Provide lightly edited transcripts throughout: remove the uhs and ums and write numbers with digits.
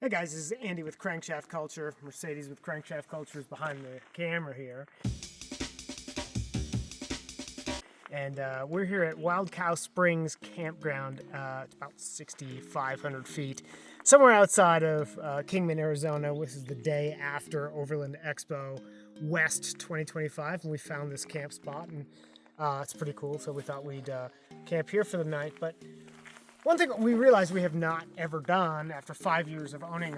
Hey guys, this is Andy with Crankshaft Culture. Mercedes with Crankshaft Culture is behind the camera here. And we're here at Wild Cow Springs Campground. It's about 6,500 feet, somewhere outside of Kingman, Arizona. This is the day after Overland Expo West 2025, and we found this camp spot, and it's pretty cool, so we thought we'd camp here for the night. But one thing we realized we have not ever done after 5 years of owning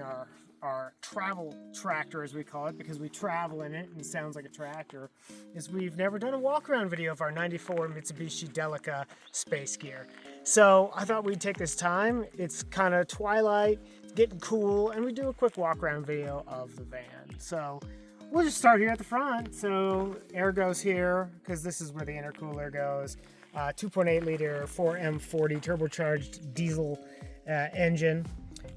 our travel tractor, as we call it, because we travel in it and it sounds like a tractor, is we've never done a walk-around video of our 94 Mitsubishi Delica Space Gear. So I thought we'd take this time. It's kind of twilight, getting cool, and we do a quick walk-around video of the van. So we'll just start here at the front. So Egoe's here, because this is where the intercooler goes. 2.8 liter 4M40 turbocharged diesel engine,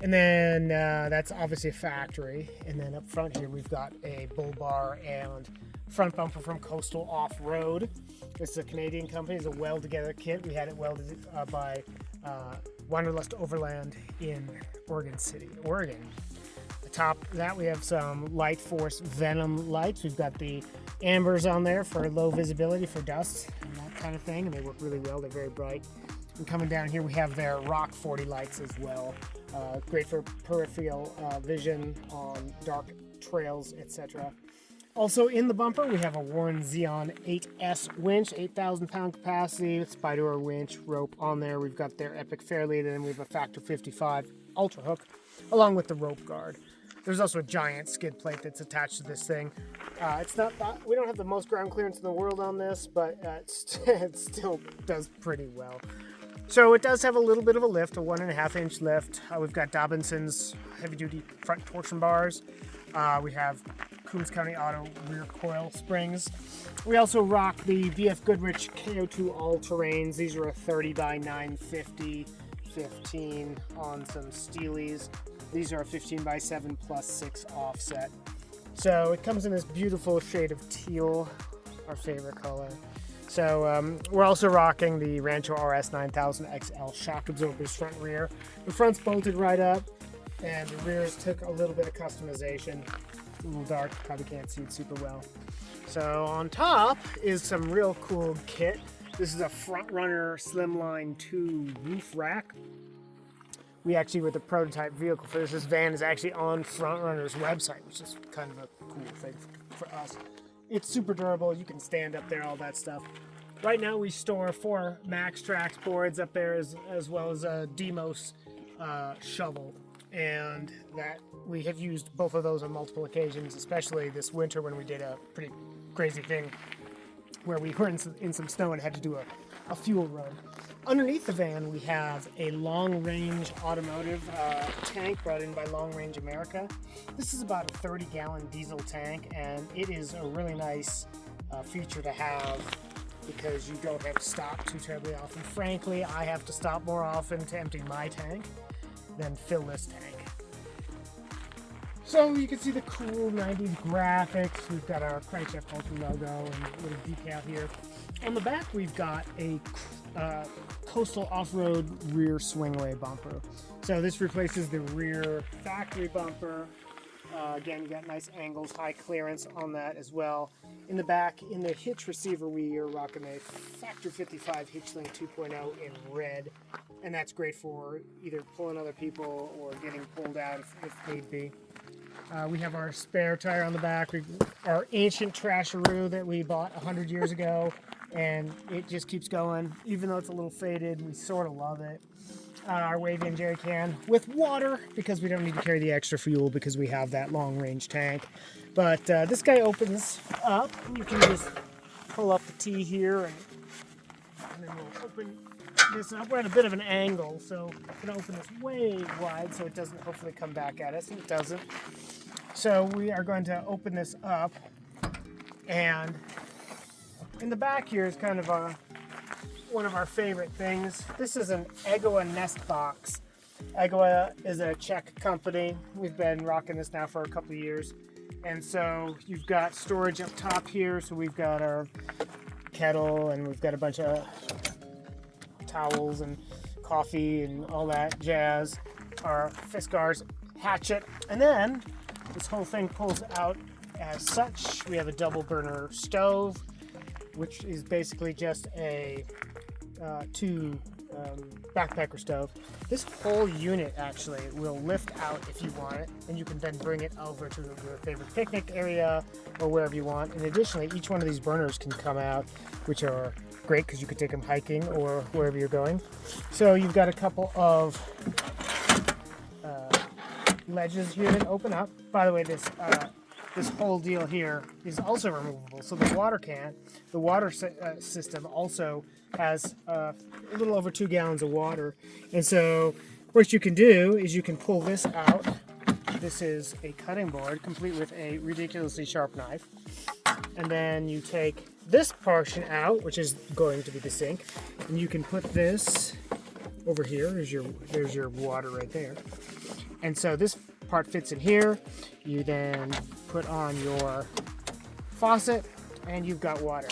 and then that's obviously a factory. And then up front here we've got a bull bar and front bumper from Coastal Off-Road. This is a Canadian company. It's a weld together kit. We had it welded by Wanderlust Overland in Oregon City, Oregon. Atop that we have some Light Force Venom lights. We've got the ambers on there for low visibility for dust and that kind of thing, and they work really well. They're very bright. And coming down here we have their Rock 40 lights as well. Great for peripheral vision on dark trails, etc. Also in the bumper we have a Warren Xeon 8S winch, 8,000 pound capacity, Spider winch rope on there. We've got their Epic Fairlead, and then we have a Factor 55 Ultra Hook along with the rope guard. There's also a giant skid plate that's attached to this thing. It's not, we don't have the most ground clearance in the world on this, but it still does pretty well. So it does have a little bit of a lift, a 1.5 inch lift. We've got Dobinson's heavy duty front torsion bars. We have Coombs County Auto rear coil springs. We also rock the BF Goodrich KO2 all-terrains. These are a 30 by 950, 15 on some Steelies. These are a 15 by 7 plus 6 offset. So it comes in this beautiful shade of teal, our favorite color. So we're also rocking the Rancho RS 9000 XL shock absorbers front and rear. The front's bolted right up, and the rears took a little bit of customization. It's a little dark, probably can't see it super well. So on top is some real cool kit. This is a Front Runner Slimline 2 roof rack. We actually, with the prototype vehicle for this van is actually on Front Runner's website, which is kind of a cool thing for us. It's super durable. You can stand up there, all that stuff. Right now we store 4 Max Trax boards up there, as well as a Demos shovel. And that we have used both of those on multiple occasions, especially this winter when we did a pretty crazy thing where we were in some snow and had to do a fuel run. Underneath the van we have a long-range automotive tank brought in by Long Range America. This is about a 30-gallon diesel tank, and it is a really nice feature to have because you don't have to stop too terribly often. Frankly, I have to stop more often to empty my tank than fill this tank. So you can see the cool 90s graphics. We've got our Crankshaft Culture logo and a little decal here. On the back we've got a Coastal Off-Road rear swingaway bumper. So this replaces the rear factory bumper. Again, you got nice angles, high clearance on that as well. In the back, in the hitch receiver, we are rocking a Factor 55 Hitchlink 2.0 in red, and that's great for either pulling other people or getting pulled out if need be. We have our spare tire on the back, our ancient Trasharoo that we bought 100 years ago, and it just keeps going. Even though it's a little faded, we sort of love it. Our wave-in jerry can with water, because we don't need to carry the extra fuel because we have that long-range tank. But this guy opens up. You can just pull up the T here, and then we'll open this up. We're at a bit of an angle, so we're going to open this way wide so it doesn't hopefully come back at us, and it doesn't. So we are going to open this up, and in the back here is kind of one of our favorite things. This is an Egoe nest box. Egoe is a Czech company. We've been rocking this now for a couple of years. And so you've got storage up top here. So we've got our kettle, and we've got a bunch of towels and coffee and all that jazz. our Fiskars hatchet, and then this whole thing pulls out as such. We have a double burner stove, which is basically just a two backpacker stove. This whole unit actually will lift out if you want it, and you can then bring it over to your favorite picnic area or wherever you want. And additionally, each one of these burners can come out, which are great because you could take them hiking or wherever you're going. So you've got a couple of ledges here that open up. By the way, this whole deal here is also removable. So the water system also has a little over 2 gallons of water. And so what you can do is you can pull this out. This is a cutting board complete with a ridiculously sharp knife. And then you take this portion out, which is going to be the sink, and you can put this over here. There's your water right there. And so this part fits in here. You then put on your faucet and you've got water.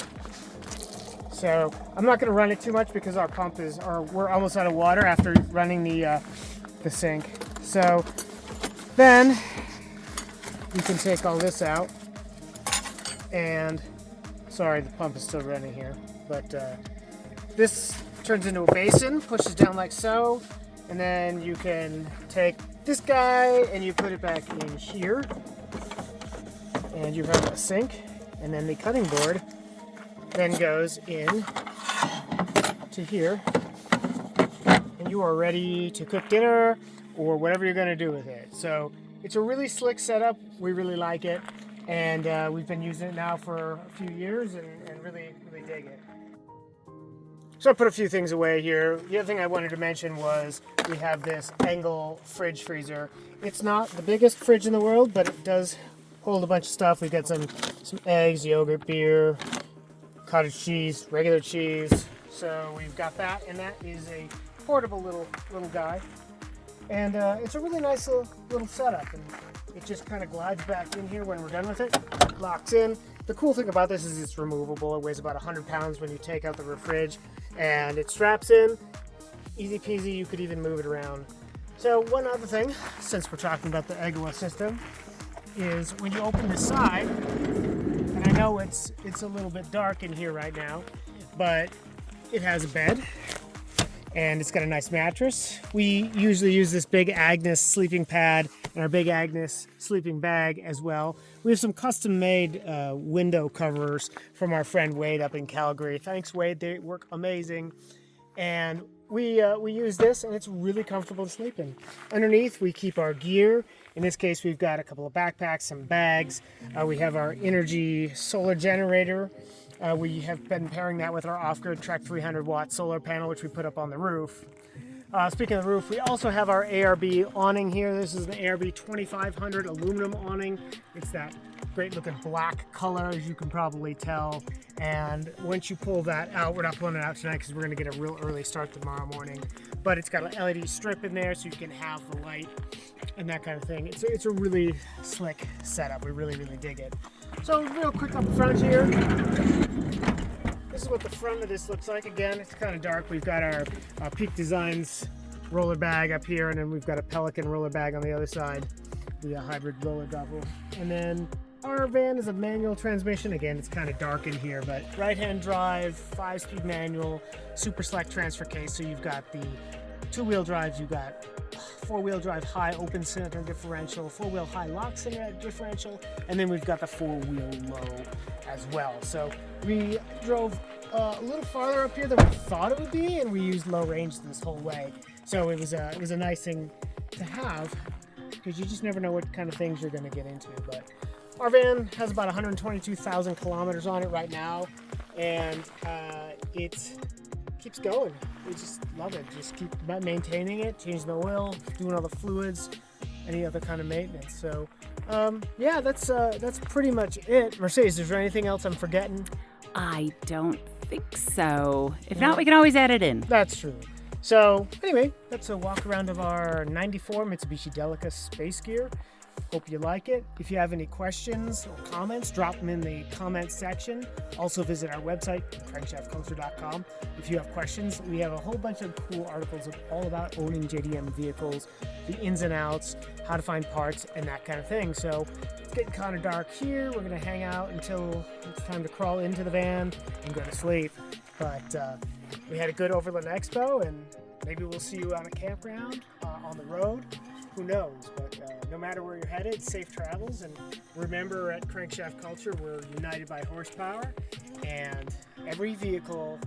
So I'm not going to run it too much because our pump we're almost out of water after running the sink. So then you can take all this out, and sorry, the pump is still running here, but this turns into a basin, pushes down like so, and then you can take this guy and you put it back in here, and you have a sink, and then the cutting board then goes in to here, and you are ready to cook dinner or whatever you're going to do with it. So it's a really slick setup. We really like it, and we've been using it now for a few years and really dig it. So I put a few things away here. The other thing I wanted to mention was we have this angle fridge freezer. It's not the biggest fridge in the world, but it does hold a bunch of stuff. We've got some eggs, yogurt, beer, cottage cheese, regular cheese. So we've got that, and that is a portable little guy. And it's a really nice little setup, and it just kind of glides back in here when we're done with it. Locks in. The cool thing about this is it's removable. It weighs about 100 pounds when you take out the fridge, and it straps in. Easy peasy, you could even move it around. So one other thing, since we're talking about the Egoe system, is when you open the side, and I know it's a little bit dark in here right now, but it has a bed, and it's got a nice mattress. We usually use this Big Agnes sleeping pad and our Big Agnes sleeping bag as well. We have some custom-made window covers from our friend Wade up in Calgary. Thanks, Wade. They work amazing. And we use this, and it's really comfortable to sleep in. Underneath, we keep our gear. In this case, we've got a couple of backpacks, some bags. We have our energy solar generator. We have been pairing that with our off-grid Trek 300-watt solar panel, which we put up on the roof. Speaking of the roof, we also have our ARB awning here. This is an ARB 2500 aluminum awning. It's that great looking black color, as you can probably tell. And once you pull that out, we're not pulling it out tonight because we're going to get a real early start tomorrow morning. But it's got an LED strip in there so you can have the light and that kind of thing. It's a really slick setup. We really dig it. So real quick up front here. This is what the front of this looks like. Again, it's kind of dark. We've got our Peak Designs roller bag up here, and then we've got a Pelican roller bag on the other side, the hybrid roller double. And then our van is a manual transmission. Again, it's kind of dark in here, but right-hand drive, 5-speed manual, super select transfer case. So you've got the 2-wheel drives, you've got 4-wheel drive high open center differential, 4-wheel high lock center differential, and then we've got the 4-wheel low as well. So we drove a little farther up here than we thought it would be, and we used low range this whole way. So it was a nice thing to have, because you just never know what kind of things you're going to get into. But our van has about 122,000 kilometers on it right now, and it keeps going. We just love it. Just keep maintaining it, changing the oil, doing all the fluids, any other kind of maintenance. So yeah, that's pretty much it. Mercedes, is there anything else I'm forgetting? I don't think so. If not, we can always add it in. That's true. So anyway, that's a walk around of our 94 Mitsubishi Delica Space Gear. Hope you like it. If you have any questions or comments, drop them in the comments section. Also visit our website, crankshaftculture.com. If you have questions, we have a whole bunch of cool articles all about owning JDM vehicles, the ins and outs, how to find parts, and that kind of thing. So it's getting kind of dark here. We're going to hang out until it's time to crawl into the van and go to sleep. But we had a good Overland Expo, and maybe we'll see you on a campground, on the road. Who knows? But no matter where you're headed, safe travels. And remember, at Crankshaft Culture, we're united by horsepower, and every vehicle